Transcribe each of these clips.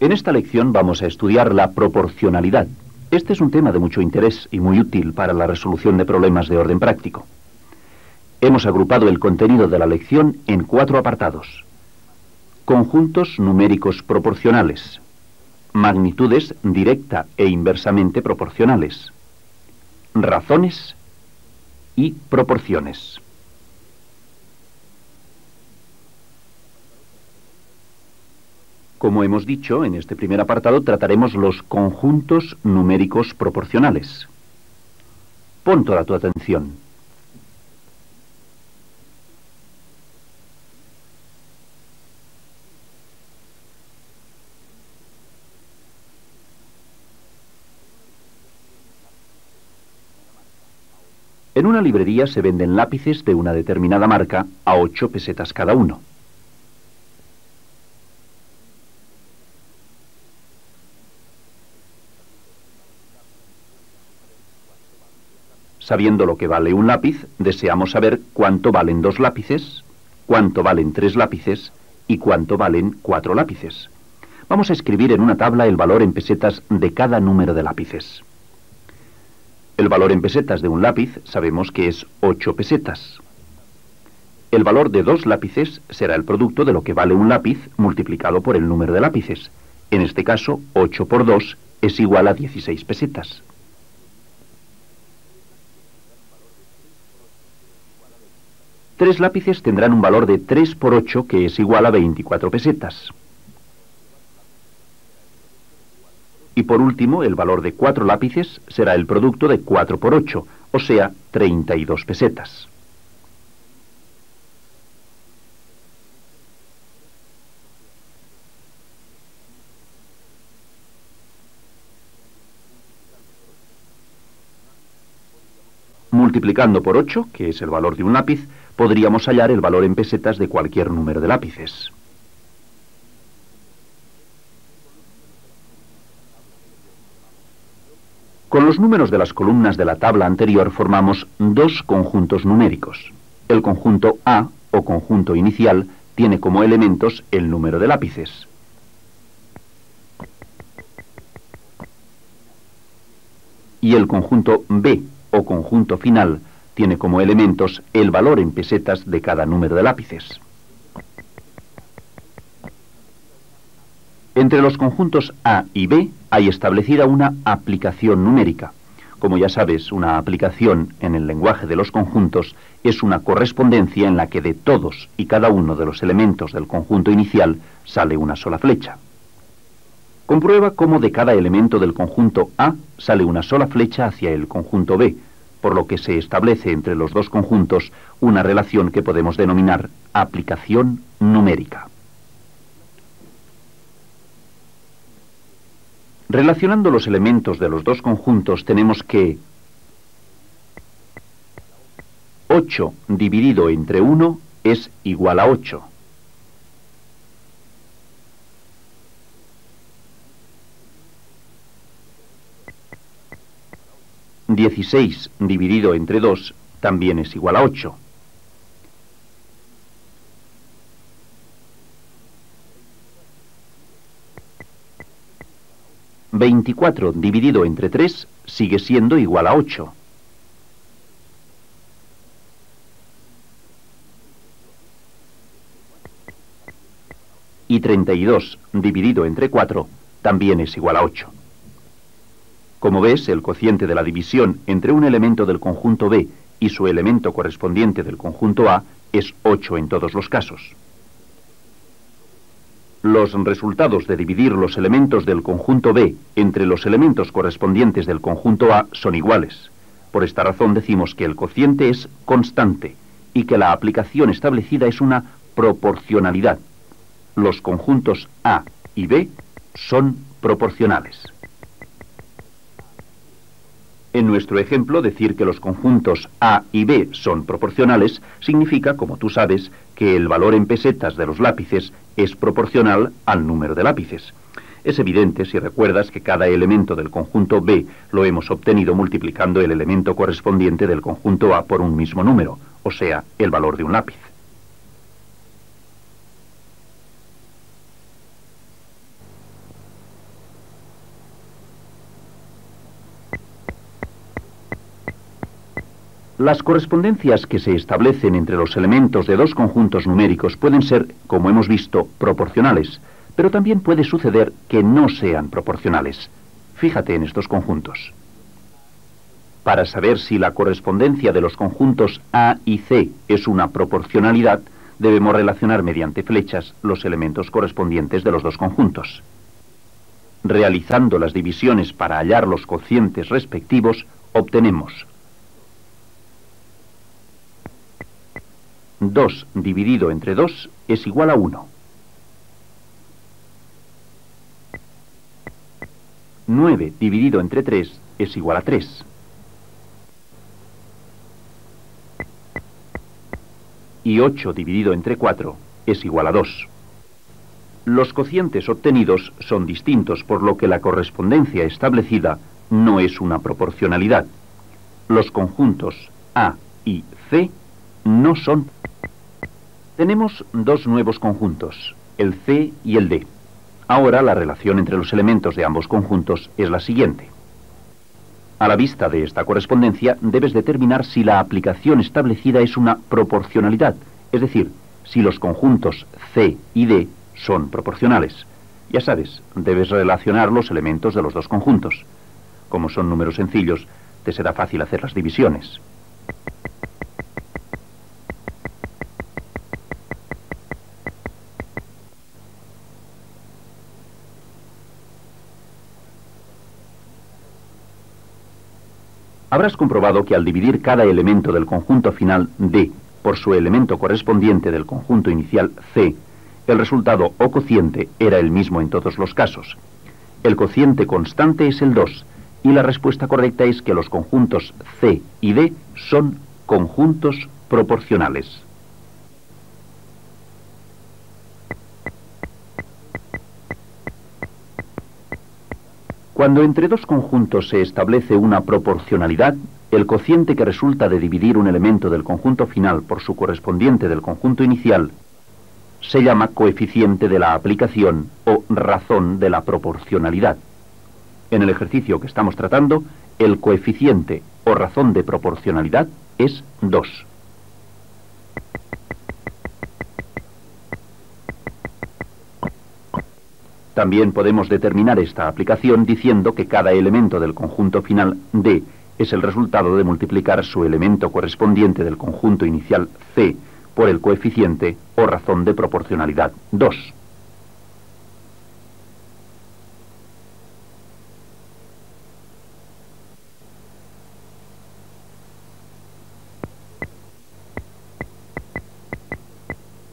En esta lección vamos a estudiar la proporcionalidad. Este es un tema de mucho interés y muy útil para la resolución de problemas de orden práctico. Hemos agrupado el contenido de la lección en 4 apartados. Conjuntos numéricos proporcionales. Magnitudes directa e inversamente proporcionales. Razones y proporciones. Como hemos dicho, en este primer apartado trataremos los conjuntos numéricos proporcionales. Pon toda tu atención. En una librería se venden lápices de una determinada marca a 8 pesetas cada uno. Sabiendo lo que vale un lápiz, deseamos saber cuánto valen 2 lápices, cuánto valen 3 lápices y cuánto valen 4 lápices. Vamos a escribir en una tabla el valor en pesetas de cada número de lápices. El valor en pesetas de un lápiz sabemos que es 8 pesetas. El valor de 2 lápices será el producto de lo que vale un lápiz multiplicado por el número de lápices. En este caso, 8 por 2 es igual a 16 pesetas. Tres lápices tendrán un valor de 3 por 8, que es igual a 24 pesetas. Y por último, el valor de 4 lápices será el producto de 4 por 8, o sea, 32 pesetas. Multiplicando por 8, que es el valor de un lápiz, podríamos hallar el valor en pesetas de cualquier número de lápices. Con los números de las columnas de la tabla anterior formamos 2 conjuntos numéricos. El conjunto A, o conjunto inicial, tiene como elementos el número de lápices. Y el conjunto B, o conjunto final, tiene como elementos el valor en pesetas de cada número de lápices. Entre los conjuntos A y B hay establecida una aplicación numérica. Como ya sabes, una aplicación en el lenguaje de los conjuntos es una correspondencia en la que de todos y cada uno de los elementos del conjunto inicial sale una sola flecha. Comprueba cómo de cada elemento del conjunto A sale una sola flecha hacia el conjunto B, por lo que se establece entre los dos conjuntos una relación que podemos denominar aplicación numérica. Relacionando los elementos de los dos conjuntos tenemos que 8 dividido entre 1 es igual a 8. «16 dividido entre 2 también es igual a 8. «24 dividido entre 3 sigue siendo igual a 8. Y 32 dividido entre 4 también es igual a 8. Como ves, el cociente de la división entre un elemento del conjunto B y su elemento correspondiente del conjunto A es 8 en todos los casos. Los resultados de dividir los elementos del conjunto B entre los elementos correspondientes del conjunto A son iguales. Por esta razón decimos que el cociente es constante y que la aplicación establecida es una proporcionalidad. Los conjuntos A y B son proporcionales. En nuestro ejemplo, decir que los conjuntos A y B son proporcionales significa, como tú sabes, que el valor en pesetas de los lápices es proporcional al número de lápices. Es evidente si recuerdas que cada elemento del conjunto B lo hemos obtenido multiplicando el elemento correspondiente del conjunto A por un mismo número, o sea, el valor de un lápiz. Las correspondencias que se establecen entre los elementos de dos conjuntos numéricos pueden ser, como hemos visto, proporcionales, pero también puede suceder que no sean proporcionales. Fíjate en estos conjuntos. Para saber si la correspondencia de los conjuntos A y C es una proporcionalidad, debemos relacionar mediante flechas los elementos correspondientes de los dos conjuntos. Realizando las divisiones para hallar los cocientes respectivos, obtenemos 2 dividido entre 2 es igual a 1. 9 dividido entre 3 es igual a 3. Y 8 dividido entre 4 es igual a 2. Los cocientes obtenidos son distintos, por lo que la correspondencia establecida no es una proporcionalidad. Los conjuntos A y C no son. Tenemos dos nuevos conjuntos, el C y el D. Ahora la relación entre los elementos de ambos conjuntos es la siguiente. A la vista de esta correspondencia debes determinar si la aplicación establecida es una proporcionalidad, es decir, si los conjuntos C y D son proporcionales. Ya sabes, debes relacionar los elementos de los dos conjuntos. Como son números sencillos, te será fácil hacer las divisiones. Habrás comprobado que al dividir cada elemento del conjunto final D por su elemento correspondiente del conjunto inicial C, el resultado o cociente era el mismo en todos los casos. El cociente constante es el 2, y la respuesta correcta es que los conjuntos C y D son conjuntos proporcionales. Cuando entre dos conjuntos se establece una proporcionalidad, el cociente que resulta de dividir un elemento del conjunto final por su correspondiente del conjunto inicial se llama coeficiente de la aplicación o razón de la proporcionalidad. En el ejercicio que estamos tratando, el coeficiente o razón de proporcionalidad es 2. También podemos determinar esta aplicación diciendo que cada elemento del conjunto final D es el resultado de multiplicar su elemento correspondiente del conjunto inicial C por el coeficiente o razón de proporcionalidad 2.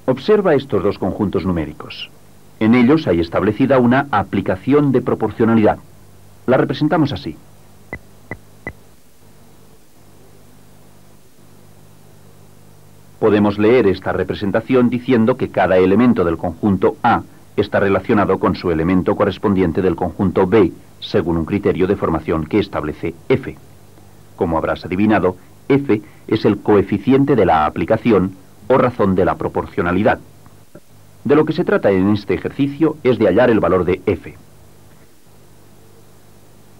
Observa estos dos conjuntos numéricos. En ellos hay establecida una aplicación de proporcionalidad. La representamos así. Podemos leer esta representación diciendo que cada elemento del conjunto A está relacionado con su elemento correspondiente del conjunto B, según un criterio de formación que establece F. Como habrás adivinado, F es el coeficiente de la aplicación o razón de la proporcionalidad. De lo que se trata en este ejercicio es de hallar el valor de F.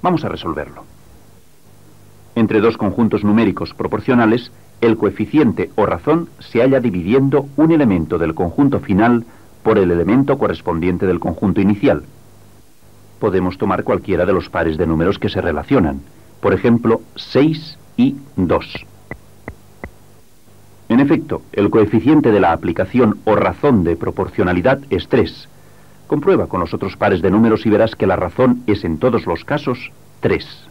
Vamos a resolverlo. Entre dos conjuntos numéricos proporcionales, el coeficiente o razón se halla dividiendo un elemento del conjunto final por el elemento correspondiente del conjunto inicial. Podemos tomar cualquiera de los pares de números que se relacionan, por ejemplo, 6 y 2. En efecto, el coeficiente de la aplicación o razón de proporcionalidad es 3. Comprueba con los otros pares de números y verás que la razón es en todos los casos 3.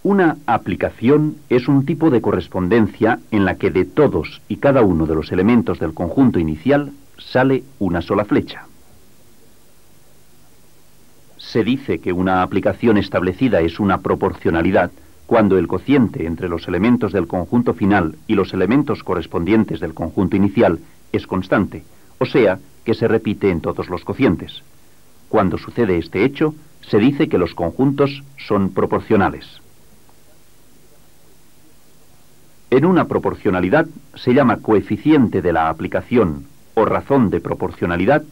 Una aplicación es un tipo de correspondencia en la que de todos y cada uno de los elementos del conjunto inicial sale una sola flecha. Se dice que una aplicación establecida es una proporcionalidad cuando el cociente entre los elementos del conjunto final y los elementos correspondientes del conjunto inicial es constante, o sea, que se repite en todos los cocientes. Cuando sucede este hecho, se dice que los conjuntos son proporcionales. En una proporcionalidad se llama coeficiente de la aplicación o razón de proporcionalidad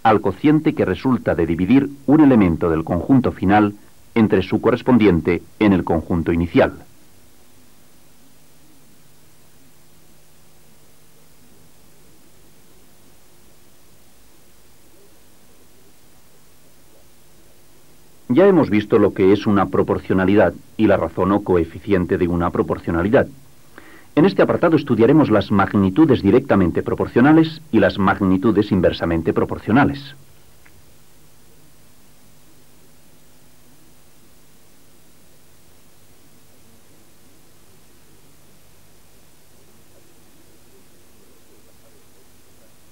al cociente que resulta de dividir un elemento del conjunto final entre su correspondiente en el conjunto inicial. Ya hemos visto lo que es una proporcionalidad y la razón o coeficiente de una proporcionalidad. En este apartado estudiaremos las magnitudes directamente proporcionales y las magnitudes inversamente proporcionales.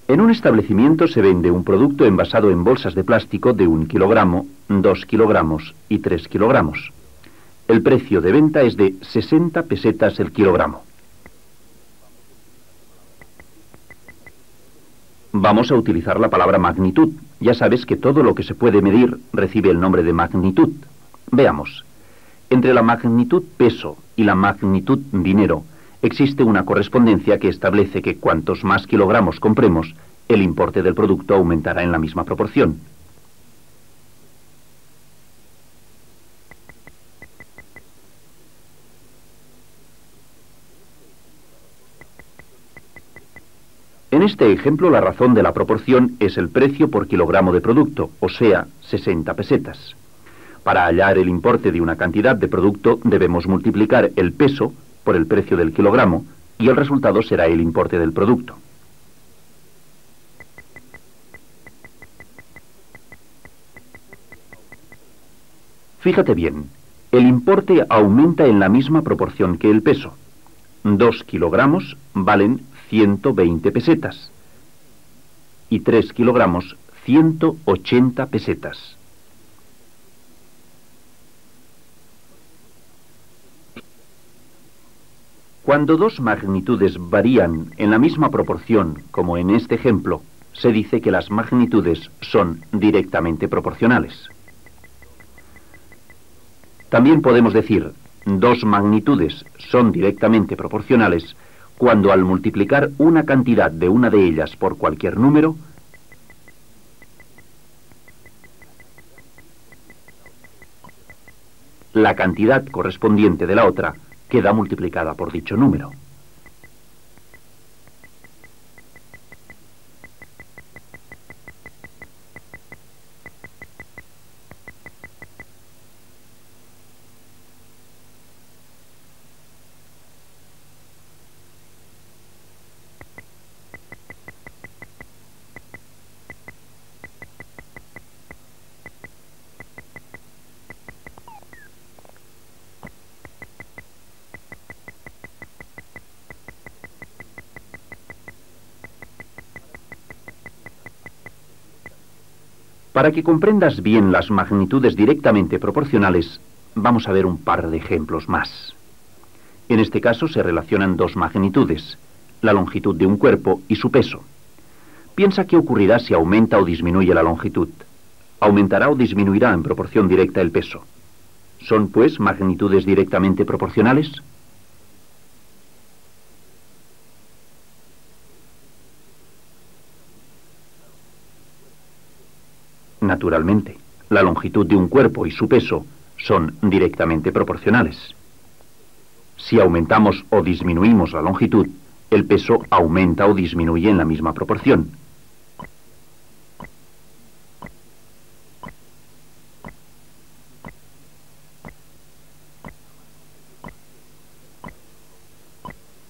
En un establecimiento se vende un producto envasado en bolsas de plástico de 1 kilogramo, 2 kilogramos y 3 kilogramos. El precio de venta es de 60 pesetas el kilogramo. Vamos a utilizar la palabra magnitud. Ya sabes que todo lo que se puede medir recibe el nombre de magnitud. Veamos. Entre la magnitud peso y la magnitud dinero existe una correspondencia que establece que cuantos más kilogramos compremos, el importe del producto aumentará en la misma proporción. En este ejemplo, la razón de la proporción es el precio por kilogramo de producto, o sea, 60 pesetas. Para hallar el importe de una cantidad de producto, debemos multiplicar el peso por el precio del kilogramo, y el resultado será el importe del producto. Fíjate bien, el importe aumenta en la misma proporción que el peso. 2 kilogramos valen 120 pesetas y 3 kilogramos 180 pesetas. Cuando dos magnitudes varían en la misma proporción, como en este ejemplo, se dice que las magnitudes son directamente proporcionales. También podemos decir, dos magnitudes son directamente proporcionales cuando al multiplicar una cantidad de una de ellas por cualquier número, la cantidad correspondiente de la otra queda multiplicada por dicho número. Para que comprendas bien las magnitudes directamente proporcionales, vamos a ver un par de ejemplos más. En este caso se relacionan dos magnitudes, la longitud de un cuerpo y su peso. Piensa qué ocurrirá si aumenta o disminuye la longitud. Aumentará o disminuirá en proporción directa el peso. ¿Son, pues, magnitudes directamente proporcionales? Naturalmente, la longitud de un cuerpo y su peso son directamente proporcionales. Si aumentamos o disminuimos la longitud, el peso aumenta o disminuye en la misma proporción.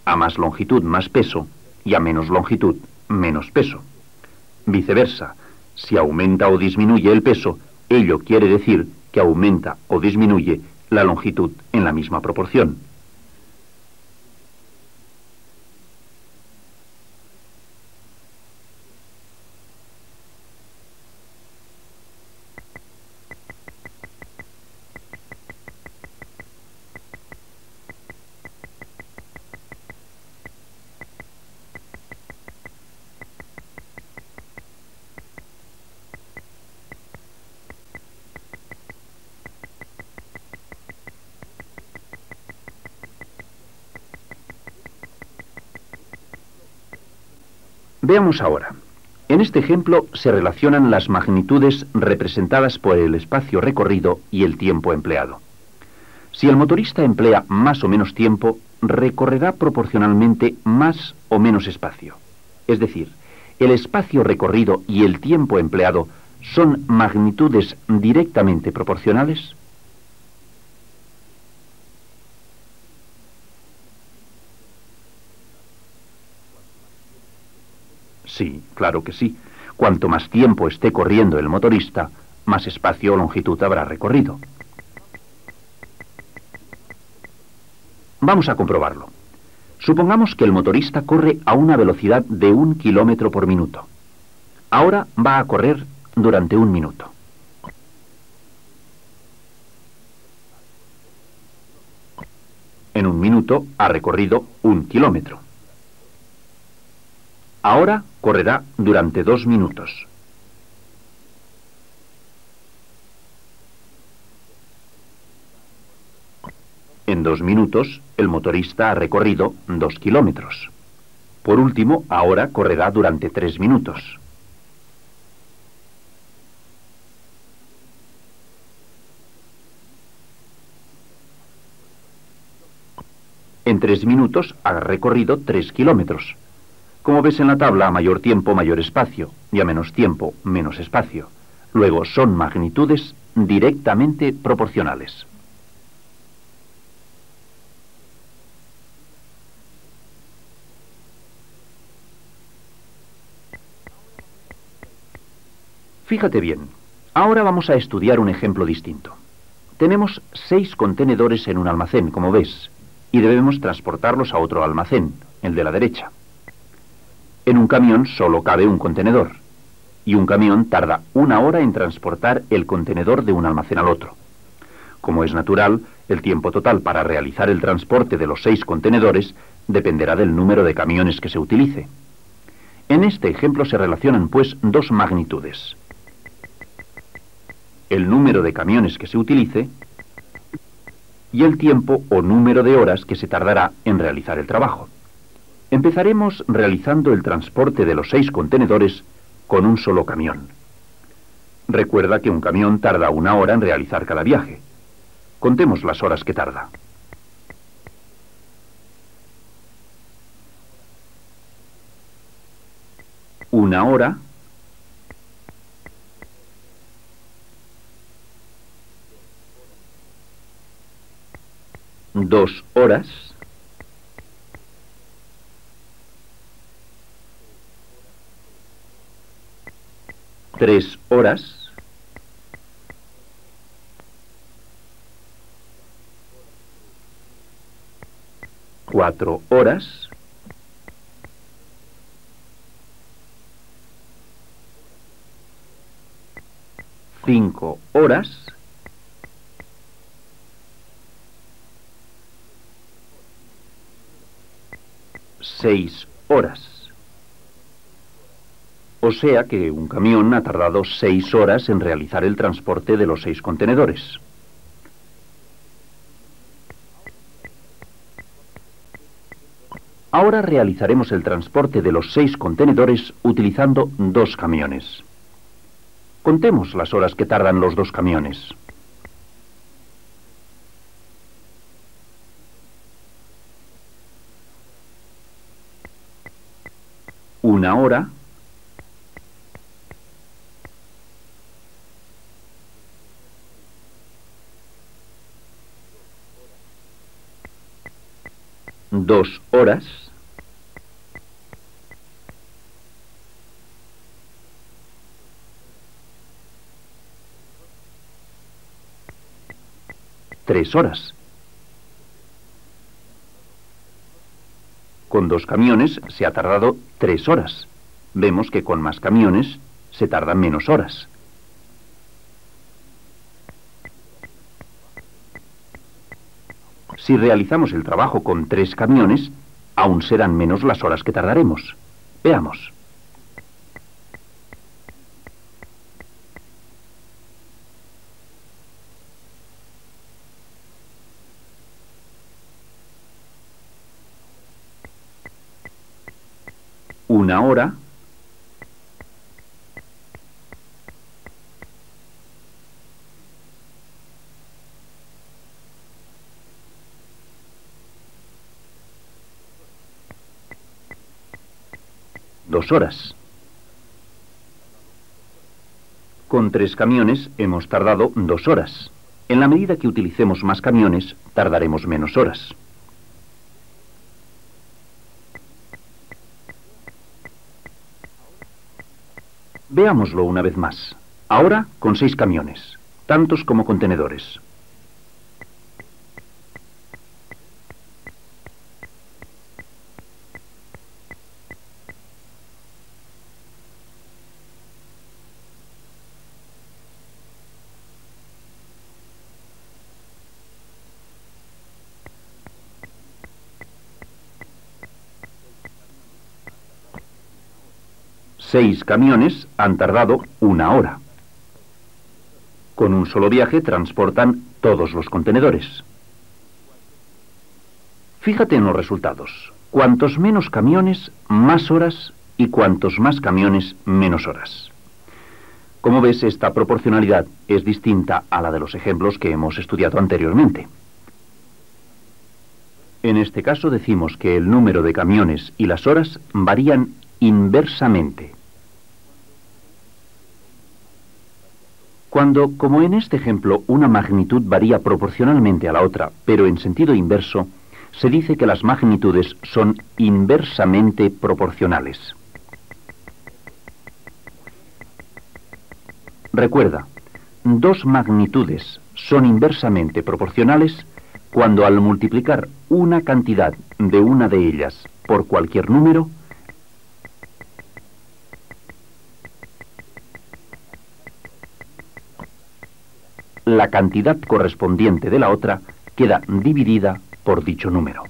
A más longitud, más peso, y a menos longitud, menos peso. Viceversa, si aumenta o disminuye el peso, ello quiere decir que aumenta o disminuye la longitud en la misma proporción. Veamos ahora. En este ejemplo se relacionan las magnitudes representadas por el espacio recorrido y el tiempo empleado. Si el motorista emplea más o menos tiempo, recorrerá proporcionalmente más o menos espacio. Es decir, el espacio recorrido y el tiempo empleado son magnitudes directamente proporcionales. Sí, claro que sí. Cuanto más tiempo esté corriendo el motorista, más espacio o longitud habrá recorrido. Vamos a comprobarlo. Supongamos que el motorista corre a una velocidad de 1 kilómetro por minuto. Ahora va a correr durante 1 minuto. En 1 minuto ha recorrido 1 kilómetro. Ahora correrá durante 2 minutos. En 2 minutos, el motorista ha recorrido 2 kilómetros. Por último, ahora correrá durante 3 minutos. En 3 minutos ha recorrido 3 kilómetros. Como ves en la tabla, a mayor tiempo, mayor espacio, y a menos tiempo, menos espacio. Luego, son magnitudes directamente proporcionales. Fíjate bien, ahora vamos a estudiar un ejemplo distinto. Tenemos 6 contenedores en un almacén, como ves, y debemos transportarlos a otro almacén, el de la derecha. En un camión solo cabe un contenedor, y un camión tarda 1 hora en transportar el contenedor de un almacén al otro. Como es natural, el tiempo total para realizar el transporte de los 6 contenedores dependerá del número de camiones que se utilice. En este ejemplo se relacionan, pues, dos magnitudes: el número de camiones que se utilice y el tiempo o número de horas que se tardará en realizar el trabajo. Empezaremos realizando el transporte de los 6 contenedores con un solo camión. Recuerda que un camión tarda 1 hora en realizar cada viaje. Contemos las horas que tarda. Una hora, 2 horas, 3 horas, 4 horas, 5 horas, 6 horas. O sea que un camión ha tardado 6 horas en realizar el transporte de los 6 contenedores. Ahora realizaremos el transporte de los 6 contenedores utilizando 2 camiones. Contemos las horas que tardan los 2 camiones. Una hora, 2 horas, 3 horas. Con 2 camiones se ha tardado 3 horas. Vemos que con más camiones se tardan menos horas. Si realizamos el trabajo con 3 camiones, aún serán menos las horas que tardaremos. Veamos. Una hora, 2 horas. Con 3 camiones hemos tardado 2 horas. En la medida que utilicemos más camiones, tardaremos menos horas. Veámoslo una vez más. Ahora con 6 camiones, tantos como contenedores. Seis camiones han tardado 1 hora. Con un solo viaje transportan todos los contenedores. Fíjate en los resultados. Cuantos menos camiones, más horas, y cuantos más camiones, menos horas. Como ves, esta proporcionalidad es distinta a la de los ejemplos que hemos estudiado anteriormente. En este caso decimos que el número de camiones y las horas varían inversamente. Cuando, como en este ejemplo, una magnitud varía proporcionalmente a la otra, pero en sentido inverso, se dice que las magnitudes son inversamente proporcionales. Recuerda, dos magnitudes son inversamente proporcionales cuando al multiplicar una cantidad de una de ellas por cualquier número, la cantidad correspondiente de la otra queda dividida por dicho número.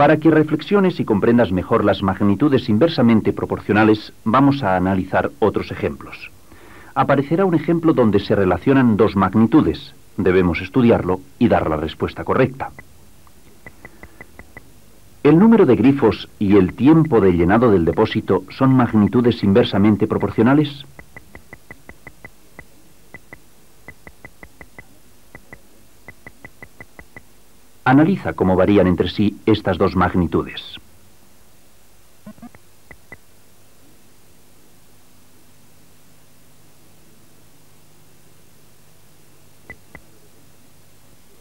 Para que reflexiones y comprendas mejor las magnitudes inversamente proporcionales, vamos a analizar otros ejemplos. Aparecerá un ejemplo donde se relacionan dos magnitudes. Debemos estudiarlo y dar la respuesta correcta. ¿El número de grifos y el tiempo de llenado del depósito son magnitudes inversamente proporcionales? Analiza cómo varían entre sí estas dos magnitudes.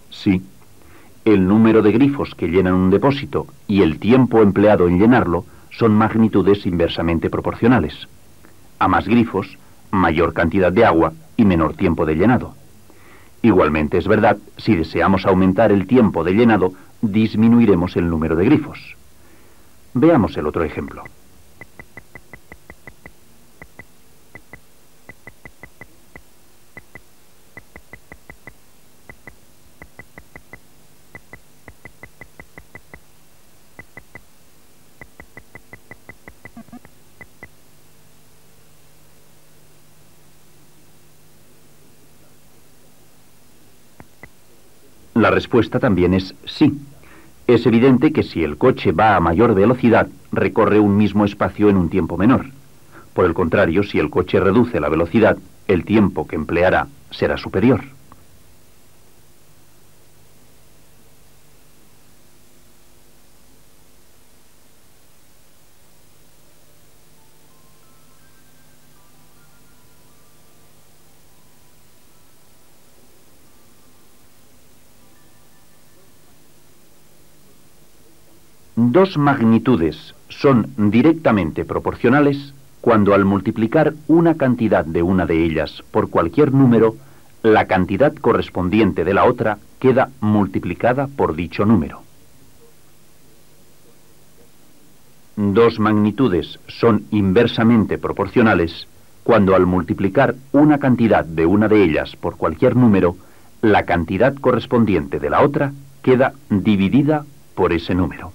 Sí, el número de grifos que llenan un depósito y el tiempo empleado en llenarlo son magnitudes inversamente proporcionales. A más grifos, mayor cantidad de agua y menor tiempo de llenado. Igualmente es verdad, si deseamos aumentar el tiempo de llenado, disminuiremos el número de grifos. Veamos el otro ejemplo. La respuesta también es sí. Es evidente que si el coche va a mayor velocidad, recorre un mismo espacio en un tiempo menor. Por el contrario, si el coche reduce la velocidad, el tiempo que empleará será superior. Dos magnitudes son directamente proporcionales cuando al multiplicar una cantidad de una de ellas por cualquier número, la cantidad correspondiente de la otra queda multiplicada por dicho número. Dos magnitudes son inversamente proporcionales cuando al multiplicar una cantidad de una de ellas por cualquier número, la cantidad correspondiente de la otra queda dividida por ese número.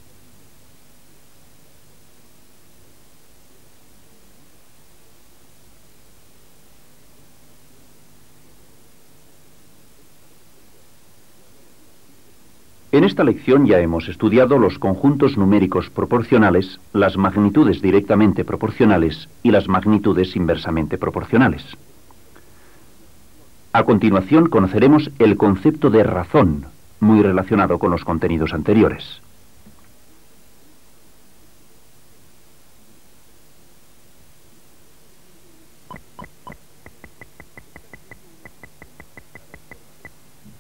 En esta lección ya hemos estudiado los conjuntos numéricos proporcionales, las magnitudes directamente proporcionales y las magnitudes inversamente proporcionales. A continuación conoceremos el concepto de razón, muy relacionado con los contenidos anteriores.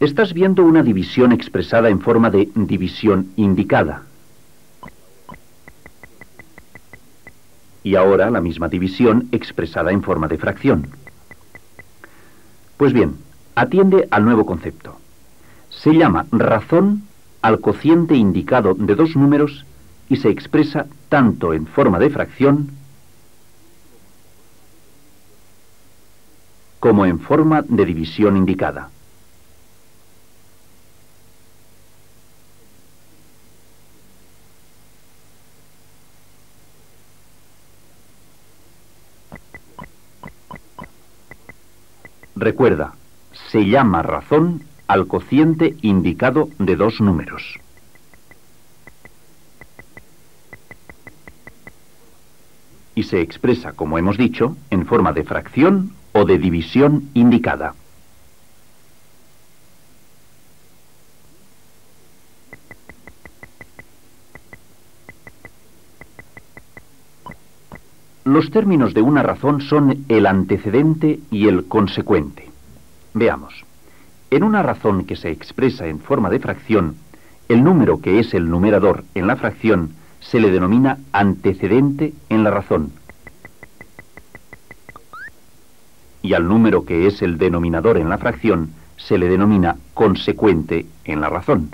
Estás viendo una división expresada en forma de división indicada. Y ahora la misma división expresada en forma de fracción. Pues bien, atiende al nuevo concepto. Se llama razón al cociente indicado de dos números y se expresa tanto en forma de fracción como en forma de división indicada. Recuerda, se llama razón al cociente indicado de dos números. Y se expresa, como hemos dicho, en forma de fracción o de división indicada. Los términos de una razón son el antecedente y el consecuente. Veamos. En una razón que se expresa en forma de fracción, el número que es el numerador en la fracción se le denomina antecedente en la razón. Y al número que es el denominador en la fracción se le denomina consecuente en la razón.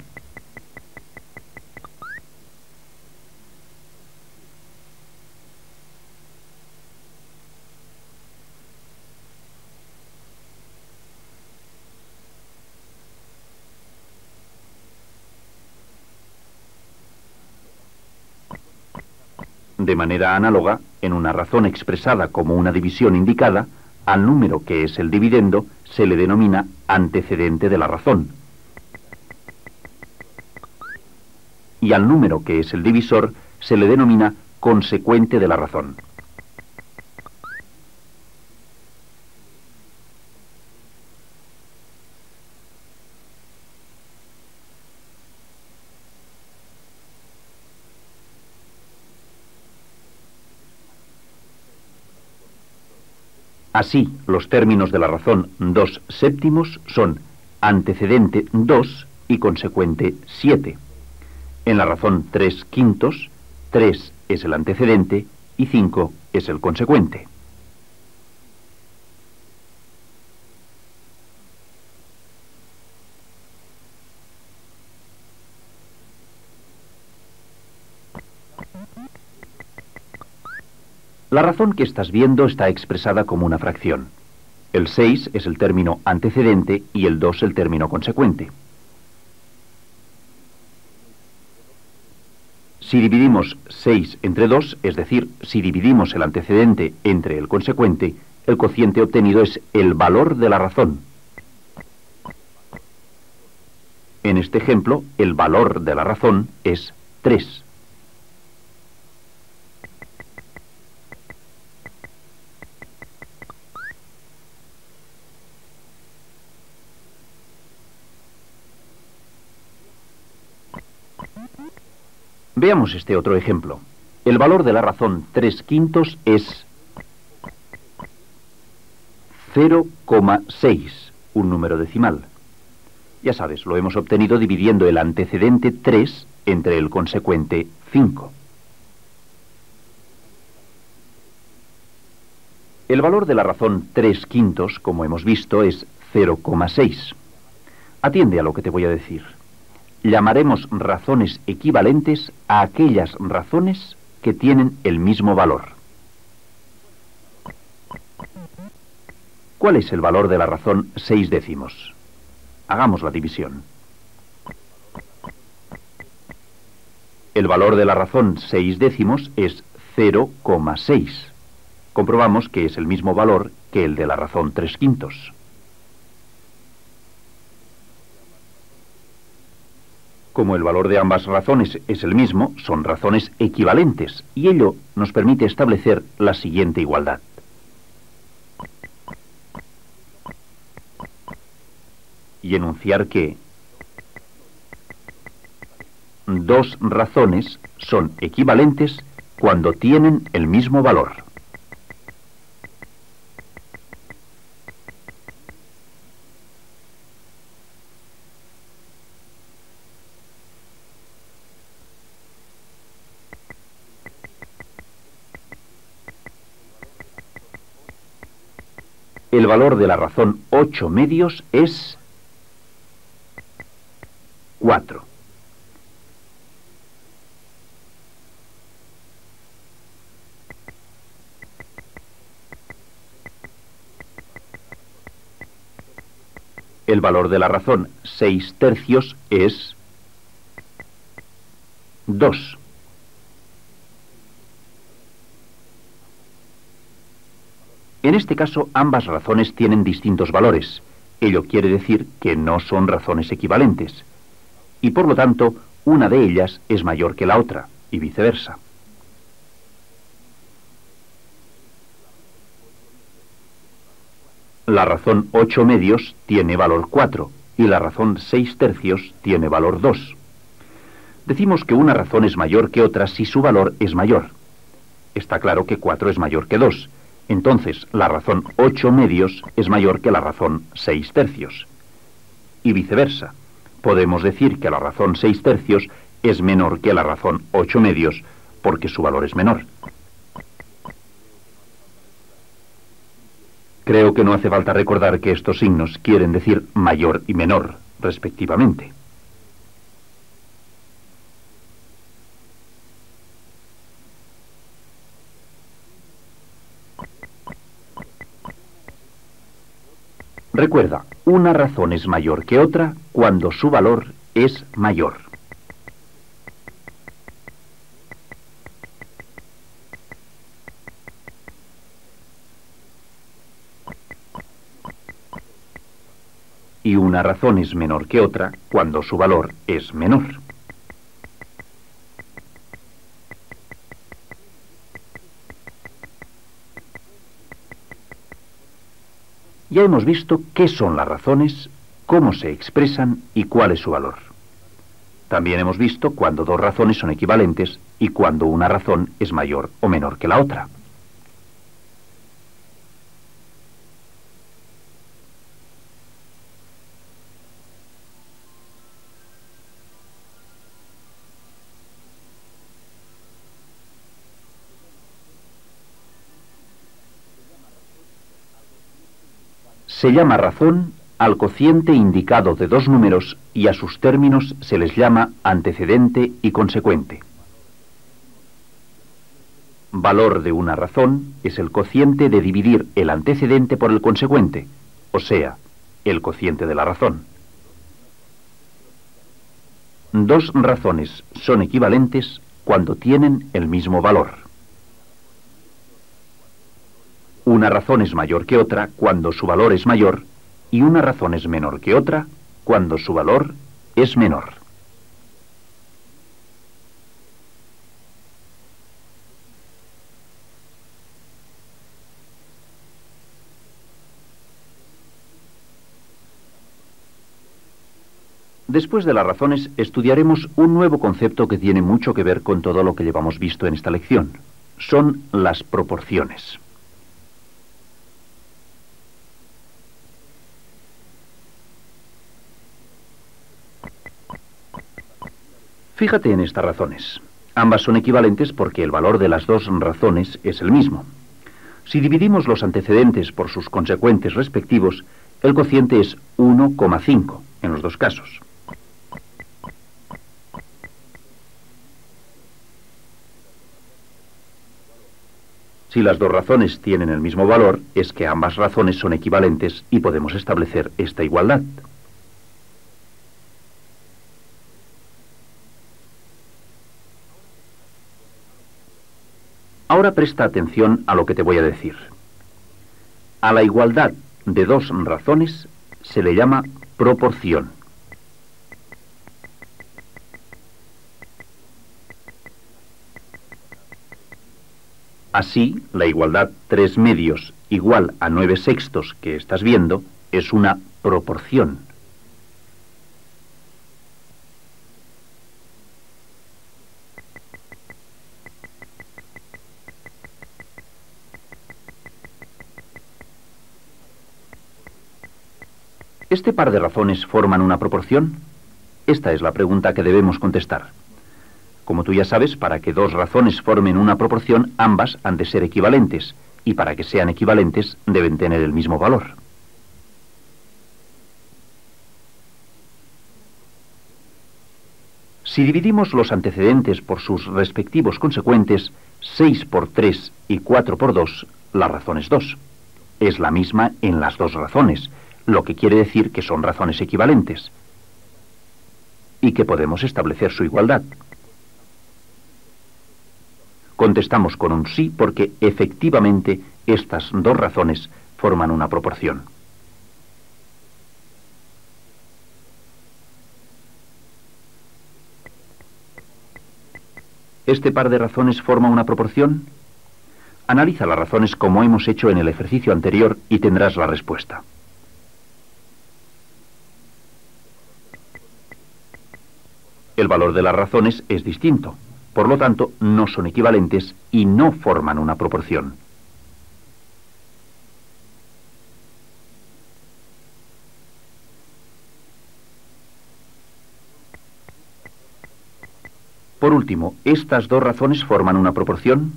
De manera análoga, en una razón expresada como una división indicada, al número que es el dividendo se le denomina antecedente de la razón. Y al número que es el divisor se le denomina consecuente de la razón. Así, los términos de la razón 2/7 son antecedente 2 y consecuente 7. En la razón 3/5, 3 es el antecedente y 5 es el consecuente. La razón que estás viendo está expresada como una fracción. El 6 es el término antecedente y el 2 el término consecuente. Si dividimos 6 entre 2, es decir, si dividimos el antecedente entre el consecuente, el cociente obtenido es el valor de la razón. En este ejemplo, el valor de la razón es 3. Veamos este otro ejemplo. El valor de la razón 3/5 es 0,6, un número decimal. Ya sabes, lo hemos obtenido dividiendo el antecedente 3 entre el consecuente 5. El valor de la razón 3/5, como hemos visto, es 0,6. Atiende a lo que te voy a decir. Llamaremos razones equivalentes a aquellas razones que tienen el mismo valor. ¿Cuál es el valor de la razón 6/10? Hagamos la división. El valor de la razón 6/10 es 0,6. Comprobamos que es el mismo valor que el de la razón 3/5. Como el valor de ambas razones es el mismo, son razones equivalentes, y ello nos permite establecer la siguiente igualdad. Y enunciar que dos razones son equivalentes cuando tienen el mismo valor. El valor de la razón 8 medios es 4. El valor de la razón 6 tercios es 2. En este caso, ambas razones tienen distintos valores. Ello quiere decir que no son razones equivalentes. Y por lo tanto, una de ellas es mayor que la otra, y viceversa. La razón 8 medios tiene valor 4, y la razón 6 tercios tiene valor 2. Decimos que una razón es mayor que otra si su valor es mayor. Está claro que 4 es mayor que 2. Entonces, la razón 8 medios es mayor que la razón 6 tercios. Y viceversa. Podemos decir que la razón 6 tercios es menor que la razón 8 medios porque su valor es menor. Creo que no hace falta recordar que estos signos quieren decir mayor y menor, respectivamente. Recuerda, una razón es mayor que otra cuando su valor es mayor. Y una razón es menor que otra cuando su valor es menor. Ya hemos visto qué son las razones, cómo se expresan y cuál es su valor. También hemos visto cuándo dos razones son equivalentes y cuándo una razón es mayor o menor que la otra. Se llama razón al cociente indicado de dos números y a sus términos se les llama antecedente y consecuente. Valor de una razón es el cociente de dividir el antecedente por el consecuente, o sea, el cociente de la razón. Dos razones son equivalentes cuando tienen el mismo valor. Una razón es mayor que otra cuando su valor es mayor y una razón es menor que otra cuando su valor es menor. Después de las razones estudiaremos un nuevo concepto que tiene mucho que ver con todo lo que llevamos visto en esta lección. Son las proporciones. Fíjate en estas razones. Ambas son equivalentes porque el valor de las dos razones es el mismo. Si dividimos los antecedentes por sus consecuentes respectivos, el cociente es 1,5 en los dos casos. Si las dos razones tienen el mismo valor, es que ambas razones son equivalentes y podemos establecer esta igualdad. Ahora presta atención a lo que te voy a decir. A la igualdad de dos razones se le llama proporción. Así, la igualdad 3 medios igual a 9 sextos que estás viendo es una proporción. ¿Este par de razones forman una proporción? Esta es la pregunta que debemos contestar. Como tú ya sabes, para que dos razones formen una proporción, ambas han de ser equivalentes, y para que sean equivalentes deben tener el mismo valor. Si dividimos los antecedentes por sus respectivos consecuentes, 6 por 3 y 4 por 2, la razón es 2. Es la misma en las dos razones, lo que quiere decir que son razones equivalentes y que podemos establecer su igualdad. Contestamos con un sí porque efectivamente estas dos razones forman una proporción. ¿Este par de razones forma una proporción? Analiza las razones como hemos hecho en el ejercicio anterior y tendrás la respuesta. El valor de las razones es distinto, por lo tanto no son equivalentes y no forman una proporción. Por último, ¿estas dos razones forman una proporción?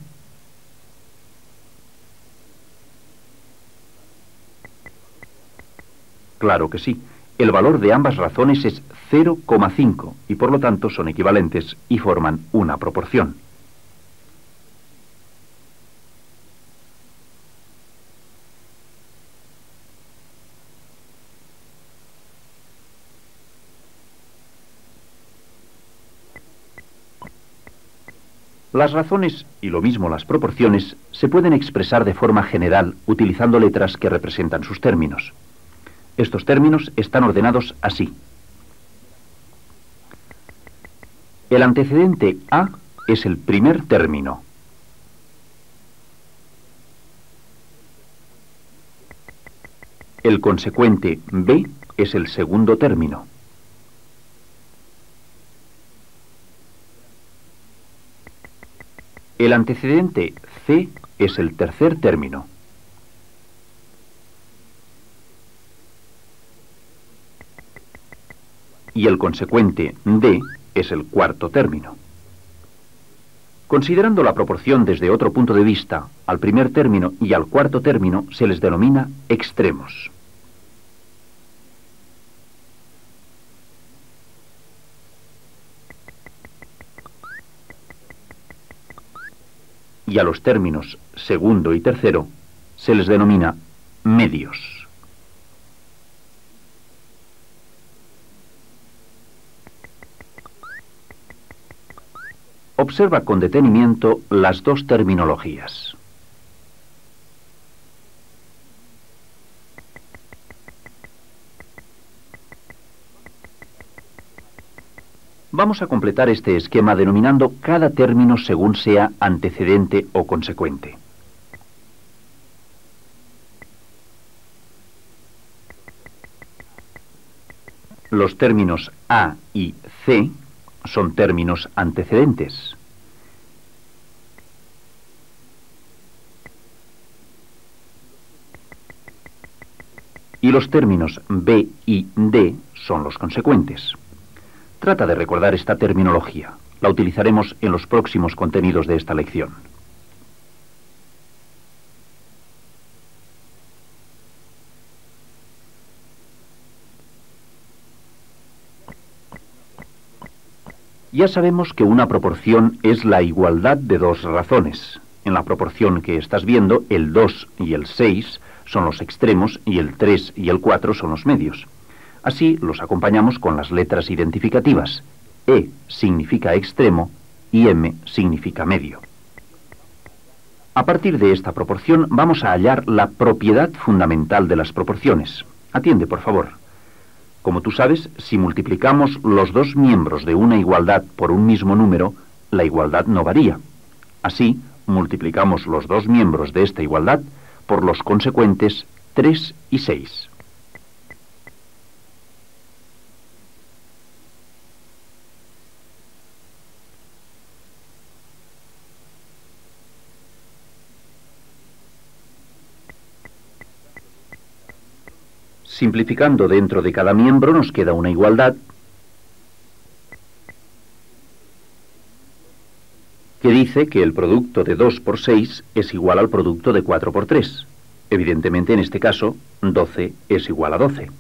Claro que sí. El valor de ambas razones es 0,5 y por lo tanto son equivalentes y forman una proporción. Las razones, y lo mismo las proporciones, se pueden expresar de forma general utilizando letras que representan sus términos. Estos términos están ordenados así. El antecedente A es el primer término. El consecuente B es el segundo término. El antecedente C es el tercer término. Y el consecuente D es el cuarto término. Considerando la proporción desde otro punto de vista, al primer término y al cuarto término se les denomina extremos. Y a los términos segundo y tercero se les denomina medios. Observa con detenimiento las dos terminologías. Vamos a completar este esquema denominando cada término según sea antecedente o consecuente. Los términos A y C son términos antecedentes. Y los términos B y D son los consecuentes. Trata de recordar esta terminología. La utilizaremos en los próximos contenidos de esta lección. Ya sabemos que una proporción es la igualdad de dos razones. En la proporción que estás viendo, el 2 y el 6 son los extremos y el 3 y el 4 son los medios. Así los acompañamos con las letras identificativas. E significa extremo y M significa medio. A partir de esta proporción vamos a hallar la propiedad fundamental de las proporciones. Atiende, por favor. Como tú sabes, si multiplicamos los dos miembros de una igualdad por un mismo número, la igualdad no varía. Así, multiplicamos los dos miembros de esta igualdad por los consecuentes 3 y 6. Simplificando dentro de cada miembro nos queda una igualdad que dice que el producto de 2 por 6 es igual al producto de 4 por 3. Evidentemente, en este caso, 12 es igual a 12.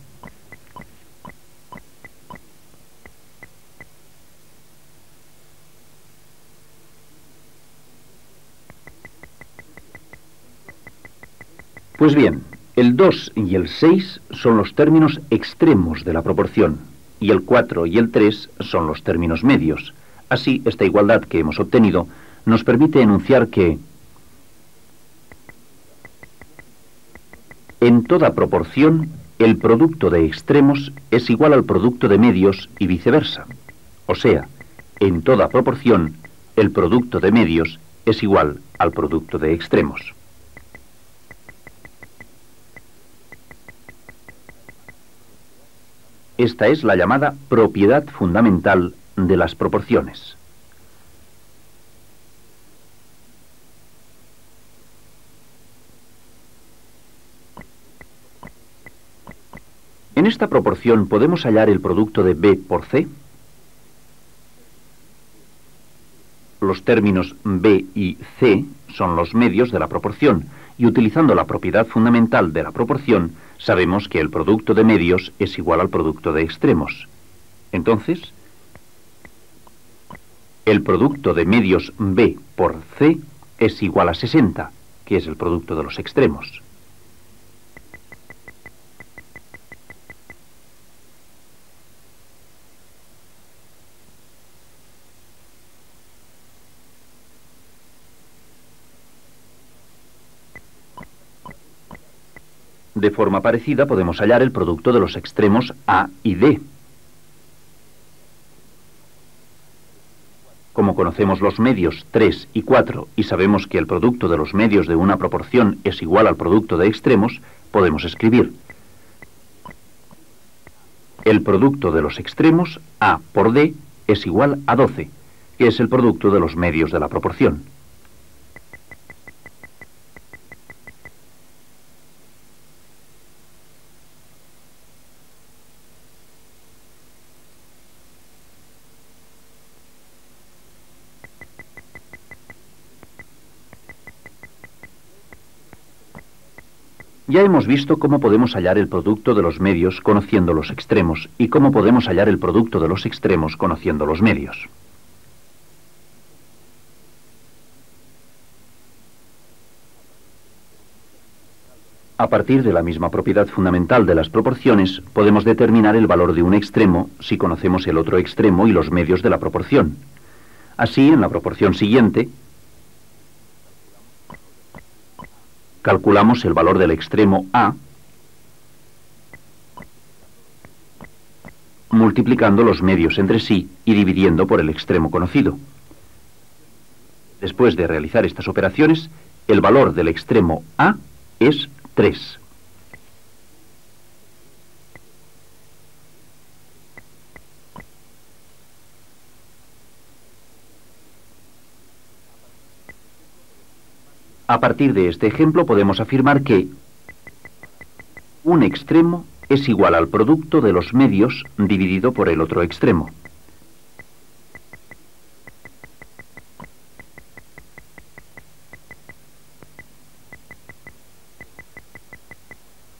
Pues bien, el 2 y el 6 son los términos extremos de la proporción, y el 4 y el 3 son los términos medios. Así, esta igualdad que hemos obtenido nos permite enunciar que en toda proporción el producto de extremos es igual al producto de medios y viceversa. O sea, en toda proporción el producto de medios es igual al producto de extremos. Esta es la llamada propiedad fundamental de las proporciones. En esta proporción podemos hallar el producto de B por C. Los términos B y C son los medios de la proporción, y utilizando la propiedad fundamental de la proporción, sabemos que el producto de medios es igual al producto de extremos. Entonces, el producto de medios B por C es igual a 60, que es el producto de los extremos. De forma parecida podemos hallar el producto de los extremos A y D. Como conocemos los medios 3 y 4 y sabemos que el producto de los medios de una proporción es igual al producto de extremos, podemos escribir el producto de los extremos A por D es igual a 12, que es el producto de los medios de la proporción. Ya hemos visto cómo podemos hallar el producto de los medios conociendo los extremos y cómo podemos hallar el producto de los extremos conociendo los medios. A partir de la misma propiedad fundamental de las proporciones, podemos determinar el valor de un extremo si conocemos el otro extremo y los medios de la proporción. Así, en la proporción siguiente, calculamos el valor del extremo A multiplicando los medios entre sí y dividiendo por el extremo conocido. Después de realizar estas operaciones, el valor del extremo A es 3. A partir de este ejemplo podemos afirmar que un extremo es igual al producto de los medios dividido por el otro extremo.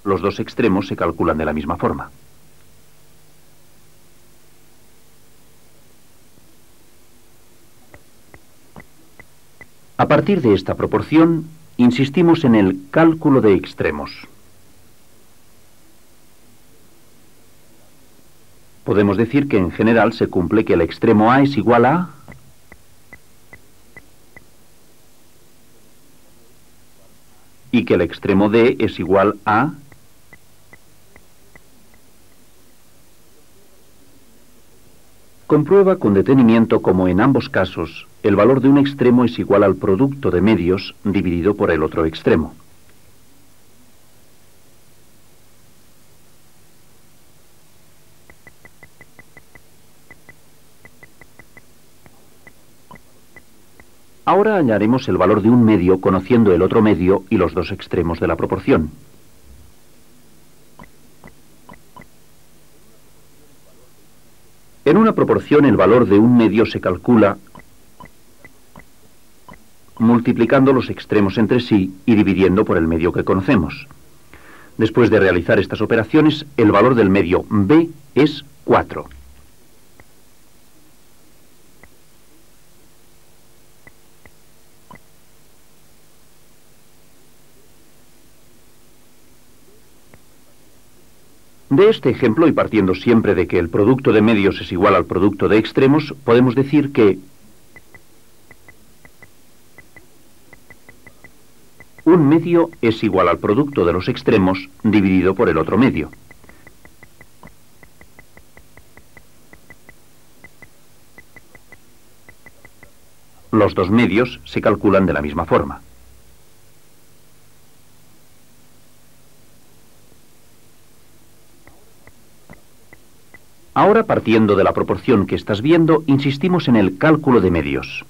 Los dos extremos se calculan de la misma forma. A partir de esta proporción, insistimos en el cálculo de extremos. Podemos decir que en general se cumple que el extremo A es igual a y que el extremo D es igual a comprueba con detenimiento cómo en ambos casos el valor de un extremo es igual al producto de medios dividido por el otro extremo. Ahora hallaremos el valor de un medio conociendo el otro medio y los dos extremos de la proporción. En una proporción el valor de un medio se calcula multiplicando los extremos entre sí y dividiendo por el medio que conocemos. Después de realizar estas operaciones, el valor del medio b es 4. De este ejemplo, y partiendo siempre de que el producto de medios es igual al producto de extremos, podemos decir que un medio es igual al producto de los extremos dividido por el otro medio. Los dos medios se calculan de la misma forma. Ahora, partiendo de la proporción que estás viendo, insistimos en el cálculo de medios.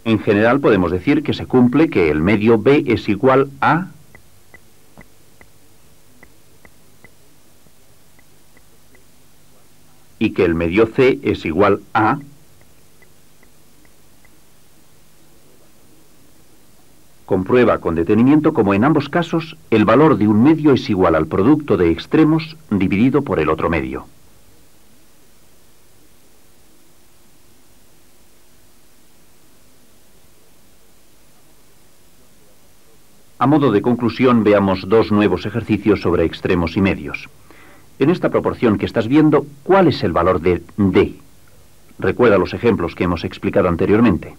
En general podemos decir que se cumple que el medio b es igual a y que el medio c es igual a comprueba con detenimiento como en ambos casos el valor de un medio es igual al producto de extremos dividido por el otro medio. A modo de conclusión, veamos dos nuevos ejercicios sobre extremos y medios. En esta proporción que estás viendo, ¿cuál es el valor de d? Recuerda los ejemplos que hemos explicado anteriormente.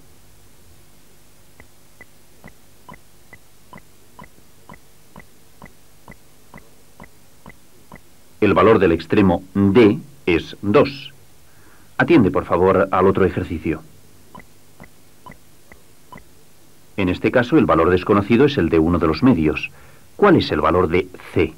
El valor del extremo d es 2. Atiende, por favor, al otro ejercicio. En este caso, el valor desconocido es el de uno de los medios. ¿Cuál es el valor de c?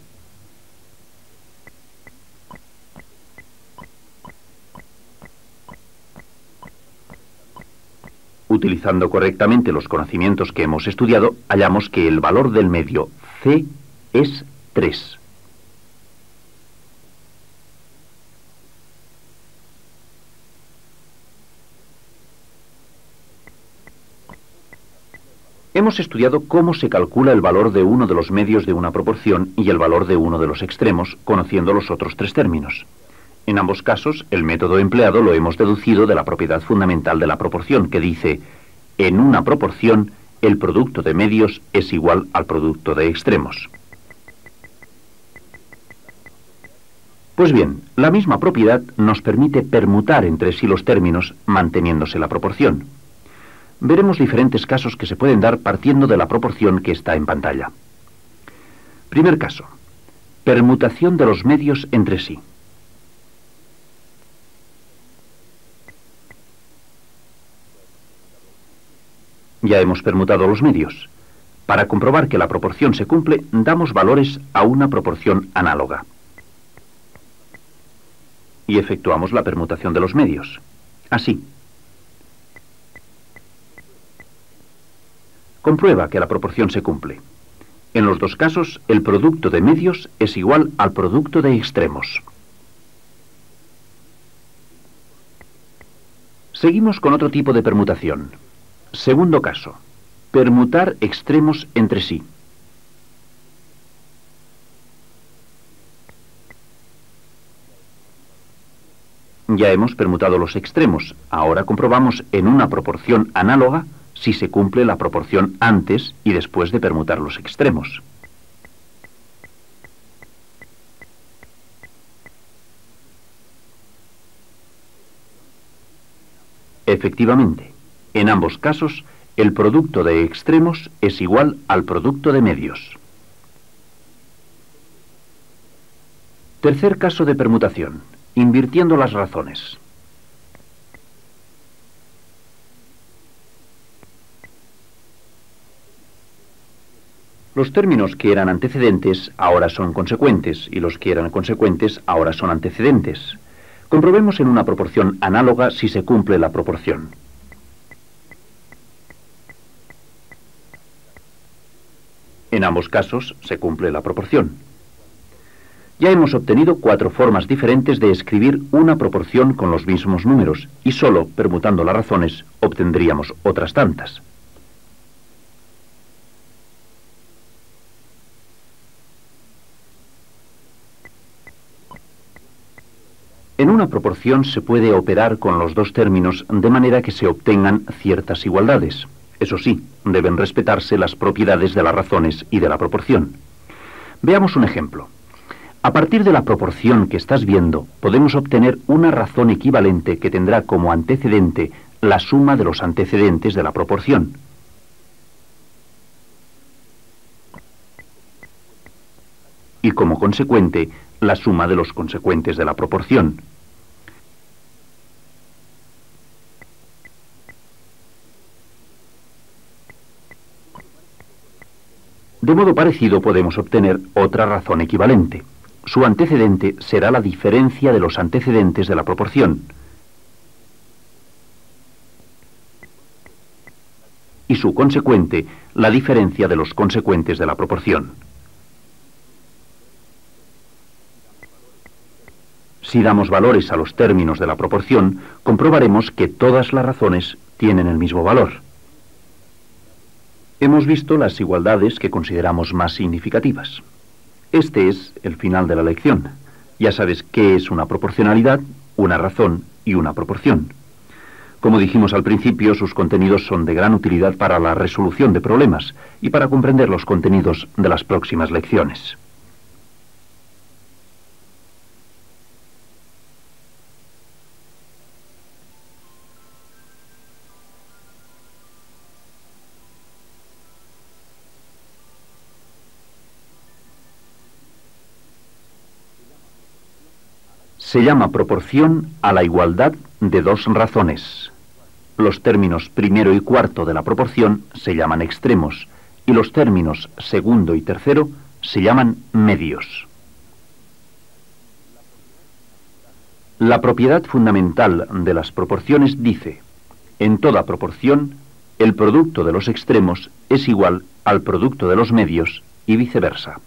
Utilizando correctamente los conocimientos que hemos estudiado, hallamos que el valor del medio c es 3. Hemos estudiado cómo se calcula el valor de uno de los medios de una proporción y el valor de uno de los extremos, conociendo los otros tres términos. En ambos casos, el método empleado lo hemos deducido de la propiedad fundamental de la proporción, que dice: en una proporción, el producto de medios es igual al producto de extremos. Pues bien, la misma propiedad nos permite permutar entre sí los términos, manteniéndose la proporción. Veremos diferentes casos que se pueden dar partiendo de la proporción que está en pantalla. Primer caso: permutación de los medios entre sí. Ya hemos permutado los medios. Para comprobar que la proporción se cumple, damos valores a una proporción análoga. Y efectuamos la permutación de los medios. Así. Comprueba que la proporción se cumple. En los dos casos, el producto de medios es igual al producto de extremos. Seguimos con otro tipo de permutación. Segundo caso: permutar extremos entre sí. Ya hemos permutado los extremos. Ahora comprobamos en una proporción análoga si se cumple la proporción antes y después de permutar los extremos. Efectivamente, en ambos casos, el producto de extremos es igual al producto de medios. Tercer caso de permutación: invirtiendo las razones. Los términos que eran antecedentes ahora son consecuentes y los que eran consecuentes ahora son antecedentes. Comprobemos en una proporción análoga si se cumple la proporción. En ambos casos se cumple la proporción. Ya hemos obtenido 4 formas diferentes de escribir una proporción con los mismos números, y solo permutando las razones obtendríamos otras tantas. En una proporción se puede operar con los dos términos de manera que se obtengan ciertas igualdades. Eso sí, deben respetarse las propiedades de las razones y de la proporción. Veamos un ejemplo. A partir de la proporción que estás viendo, podemos obtener una razón equivalente que tendrá como antecedente la suma de los antecedentes de la proporción. Y como consecuente, la suma de los consecuentes de la proporción. De modo parecido podemos obtener otra razón equivalente. Su antecedente será la diferencia de los antecedentes de la proporción. Y su consecuente, la diferencia de los consecuentes de la proporción. Si damos valores a los términos de la proporción, comprobaremos que todas las razones tienen el mismo valor. Hemos visto las igualdades que consideramos más significativas. Este es el final de la lección. Ya sabes qué es una proporcionalidad, una razón y una proporción. Como dijimos al principio, sus contenidos son de gran utilidad para la resolución de problemas y para comprender los contenidos de las próximas lecciones. Se llama proporción a la igualdad de dos razones. Los términos primero y cuarto de la proporción se llaman extremos y los términos segundo y tercero se llaman medios. La propiedad fundamental de las proporciones dice: en toda proporción, el producto de los extremos es igual al producto de los medios y viceversa.